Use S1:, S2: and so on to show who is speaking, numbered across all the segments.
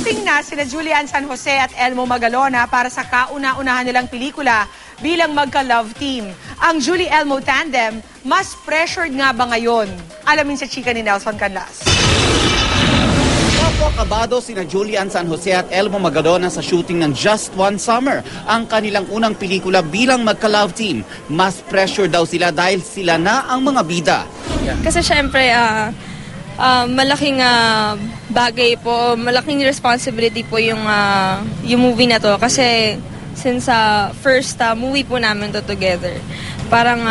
S1: Nag-shooting na sina Julian San Jose at Elmo Magalona para sa kauna-unahan nilang pelikula bilang magka-love team. Ang Julie-Elmo tandem, mas pressured nga ba ngayon? Alamin sa chika ni Nelson Canlas.
S2: Kabado sina Julian San Jose at Elmo Magalona sa shooting ng Just One Summer, ang kanilang unang pelikula bilang magka-love team. Mas pressure daw sila dahil sila na ang mga bida.
S3: Kasi syempre, malaking bagay po, malaking responsibility po yung movie na to. Kasi since first movie po namin to together, parang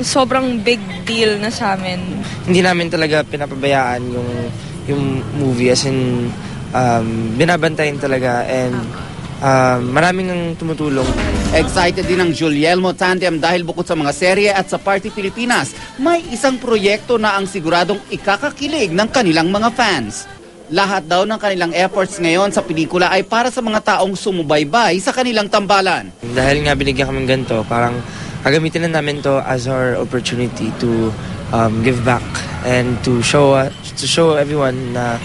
S3: sobrang big deal na sa amin.
S4: Hindi namin talaga pinapabayaan yung movie, as in binabantayan talaga, and maraming ang tumutulong.
S2: Excited din ang Julie-Elmo tandem dahil bukod sa mga serye at sa Party Pilipinas, may isang proyekto na ang siguradong ikakakilig ng kanilang mga fans. Lahat daw ng kanilang efforts ngayon sa pelikula ay para sa mga taong sumubaybay sa kanilang tambalan.
S4: Dahil nga binigyan kami ganito, parang gagamitin na namin to as our opportunity to give back and to show everyone na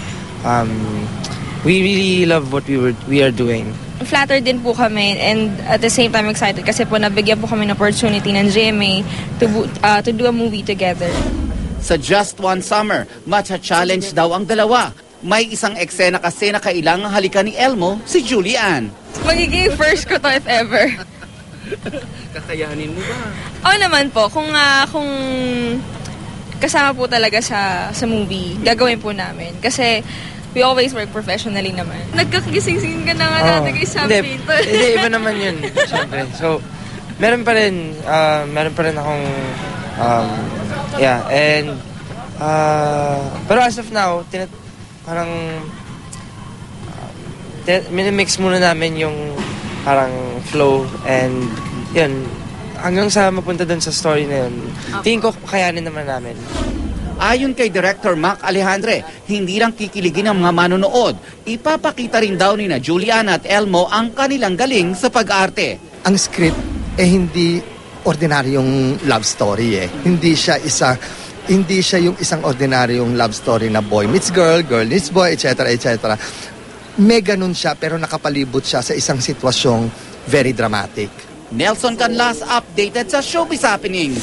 S4: we really love what we are doing.
S3: Flattered din po kami, and at the same time excited kasi po nabigyan po kami ng opportunity ng GMA to do a movie together.
S2: Sa Just One Summer, matcha-challenge daw ang dalawa. May isang eksena kasi na kailangang halikan ni Elmo si Julian.
S3: Magiging first ko to if ever.
S2: Kakayanin mo ba?
S3: Oo naman po, kung kasama po talaga sa movie, gagawin po namin. Kasi we always work professionally naman. Nagkakagising-sing ka na nga natin kay Sam Pinto.
S4: Hindi, iba naman yun, syempre. So, meron pa rin akong, and, pero as of now, parang, minimix muna namin yung parang flow, and, yun, hanggang sa mapunta dun sa story na yun, tingin ko kayanin naman namin.
S2: Ayon kay Director Mac Alejandre, hindi lang kikiligin ang mga manonood. Ipapakita rin daw ni na Julian at Elmo ang kanilang galing sa pag-arte.
S5: Ang script hindi ordinaryong love story . Hindi siya yung isang ordinaryong love story na boy meets girl, girl meets boy, etc. etc. May ganun siya pero nakapalibot siya sa isang sitwasyong very dramatic.
S2: Nelson Canlas, updated sa Showbiz Happening.